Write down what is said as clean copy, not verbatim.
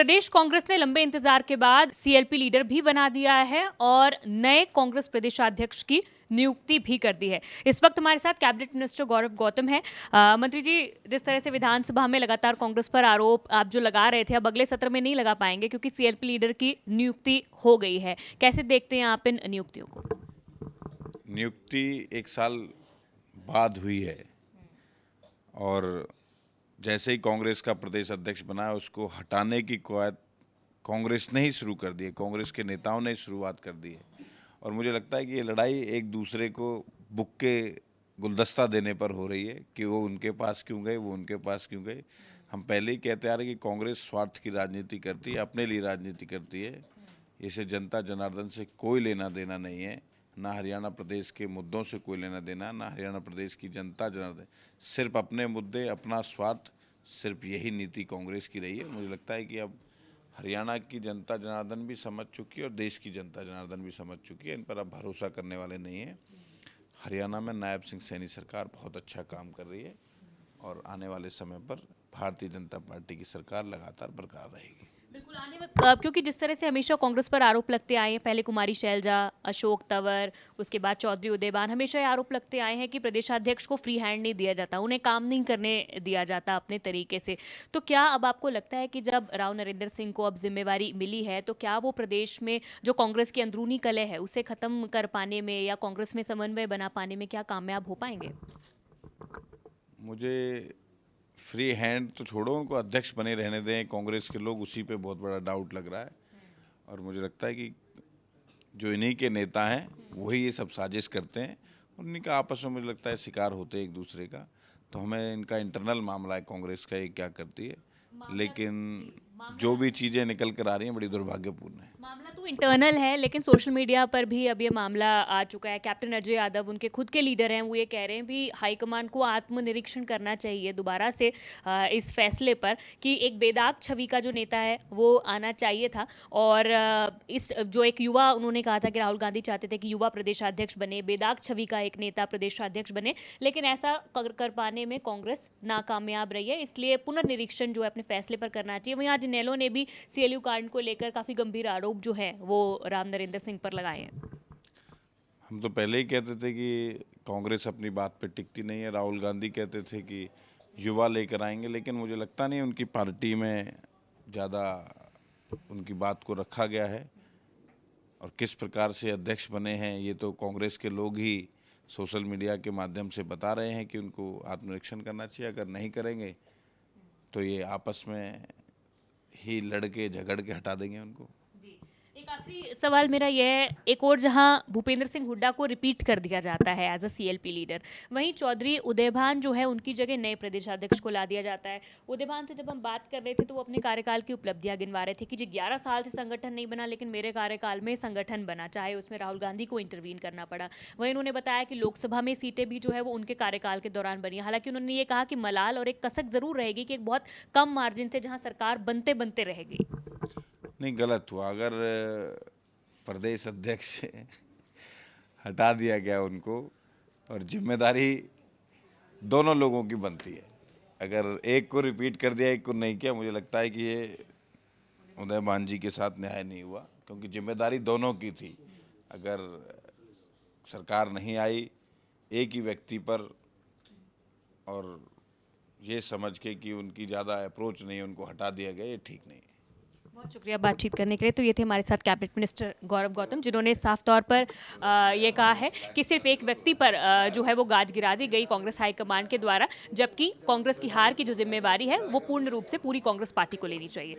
प्रदेश कांग्रेस ने लंबे इंतजार के बाद सीएलपी लीडर भी बना दिया है और नए कांग्रेस प्रदेशाध्यक्ष की नियुक्ति भी कर दी है। इस वक्त हमारे साथ कैबिनेट मिनिस्टर गौरव गौतम है। मंत्री जी, जिस तरह से विधानसभा में लगातार कांग्रेस पर आरोप आप जो लगा रहे थे, अब अगले सत्र में नहीं लगा पाएंगे क्योंकि सीएलपी लीडर की नियुक्ति हो गई है। कैसे देखते हैं आप इन नियुक्तियों को? नियुक्ति 1 साल बाद हुई है और जैसे ही कांग्रेस का प्रदेश अध्यक्ष बना है उसको हटाने की कवायद कांग्रेस ने ही शुरू कर दी है, कांग्रेस के नेताओं ने शुरुआत कर दी है। और मुझे लगता है कि ये लड़ाई एक दूसरे को बुक के गुलदस्ता देने पर हो रही है कि वो उनके पास क्यों गए, वो उनके पास क्यों गए। हम पहले ही कहते आ रहे कि कांग्रेस स्वार्थ की राजनीति करती है, अपने लिए राजनीति करती है। इसे जनता जनार्दन से कोई लेना देना नहीं है, ना हरियाणा प्रदेश के मुद्दों से कोई लेना देना, ना हरियाणा प्रदेश की जनता जनार्दन, सिर्फ अपने मुद्दे, अपना स्वार्थ, सिर्फ यही नीति कांग्रेस की रही है। मुझे लगता है कि अब हरियाणा की जनता जनार्दन भी समझ चुकी है और देश की जनता जनार्दन भी समझ चुकी है। इन पर अब भरोसा करने वाले नहीं है। हरियाणा में नायब सिंह सैनी सरकार बहुत अच्छा काम कर रही है और आने वाले समय पर भारतीय जनता पार्टी की सरकार लगातार बरकरार रहेगी। बिल्कुल आने वक्त क्योंकि जिस तरह से हमेशा कांग्रेस पर आरोप लगते आए हैं, पहले कुमारी शैलजा, अशोक तंवर, उसके बाद चौधरी उदयभान, हमेशा ये आरोप लगते आए हैं कि प्रदेशाध्यक्ष को फ्री हैंड नहीं दिया जाता, उन्हें काम नहीं करने दिया जाता अपने तरीके से। तो क्या अब आपको लगता है कि जब राव नरेंद्र सिंह को अब जिम्मेवारी मिली है तो क्या वो प्रदेश में जो कांग्रेस की अंदरूनी कलह है उसे खत्म कर पाने में या कांग्रेस में समन्वय बना पाने में क्या कामयाब हो पाएंगे? मुझे फ्री हैंड तो छोड़ो, उनको अध्यक्ष बने रहने दें कांग्रेस के लोग, उसी पे बहुत बड़ा डाउट लग रहा है। और मुझे लगता है कि जो इन्हीं के नेता हैं वही ये सब साजिश करते हैं और इन्हीं का आपस में मुझे लगता है शिकार होते हैं एक दूसरे का। तो हमें इनका इंटरनल मामला है कांग्रेस का, ये क्या करती है, लेकिन जो भी चीज़ें निकल कर आ रही हैं बड़ी दुर्भाग्यपूर्ण है। मामला तो इंटरनल है लेकिन सोशल मीडिया पर भी अब ये मामला आ चुका है। कैप्टन अजय यादव, उनके खुद के लीडर हैं, वो ये कह रहे हैं भी हाईकमान को आत्मनिरीक्षण करना चाहिए दोबारा से इस फैसले पर कि एक बेदाग छवि का जो नेता है वो आना चाहिए था। और इस जो एक युवा, उन्होंने कहा था कि राहुल गांधी चाहते थे कि युवा प्रदेशाध्यक्ष बने, बेदाग छवि का एक नेता प्रदेशाध्यक्ष बने, लेकिन ऐसा कर पाने में कांग्रेस नाकामयाब रही है। इसलिए पुनर्निरीक्षण जो है अपने फैसले पर करना चाहिए। वहीं आज इनेलो ने भी सीएलयू कांड को लेकर काफी गंभीर आरोप जो है वो राव नरेंद्र सिंह पर लगाए हैं। हम तो पहले ही कहते थे कि कांग्रेस अपनी बात पे टिकती नहीं है। राहुल गांधी कहते थे कि युवा लेकर आएंगे, लेकिन मुझे लगता नहीं उनकी पार्टी में ज़्यादा उनकी बात को रखा गया है। और किस प्रकार से अध्यक्ष बने हैं ये तो कांग्रेस के लोग ही सोशल मीडिया के माध्यम से बता रहे हैं कि उनको आत्मनिरीक्षण करना चाहिए। अगर नहीं करेंगे तो ये आपस में ही लड़के झगड़ के हटा देंगे उनको। एक आखिरी सवाल मेरा यह है, एक और जहां भूपेंद्र सिंह हुड्डा को रिपीट कर दिया जाता है एज अ सीएलपी लीडर, वहीं चौधरी उदयभान जो है उनकी जगह नए प्रदेशाध्यक्ष को ला दिया जाता है। उदयभान से जब हम बात कर रहे थे तो वो अपने कार्यकाल की उपलब्धियां गिनवा रहे थे कि जी 11 साल से संगठन नहीं बना लेकिन मेरे कार्यकाल में संगठन बना, चाहे उसमें राहुल गांधी को इंटरवीन करना पड़ा। वहीं उन्होंने बताया कि लोकसभा में सीटें भी जो है वो उनके कार्यकाल के दौरान बनी। हालांकि उन्होंने ये कहा कि मलाल और एक कसक जरूर रहेगी कि एक बहुत कम मार्जिन से जहां सरकार बनते बनते रहेगी। नहीं, गलत हुआ। अगर प्रदेश अध्यक्ष हटा दिया गया उनको और जिम्मेदारी दोनों लोगों की बनती है। अगर एक को रिपीट कर दिया, एक को नहीं किया, मुझे लगता है कि ये उदयभान जी के साथ न्याय नहीं हुआ, क्योंकि जिम्मेदारी दोनों की थी। अगर सरकार नहीं आई एक ही व्यक्ति पर और ये समझ के कि उनकी ज़्यादा अप्रोच नहीं, उनको हटा दिया गया, ये ठीक नहीं है। बहुत शुक्रिया बातचीत करने के लिए। तो ये थे हमारे साथ कैबिनेट मिनिस्टर गौरव गौतम, जिन्होंने साफ तौर पर ये कहा है कि सिर्फ एक व्यक्ति पर जो है वो गाज गिरा दी गई कांग्रेस हाईकमान के द्वारा, जबकि कांग्रेस की हार की जो जिम्मेवारी है वो पूर्ण रूप से पूरी कांग्रेस पार्टी को लेनी चाहिए।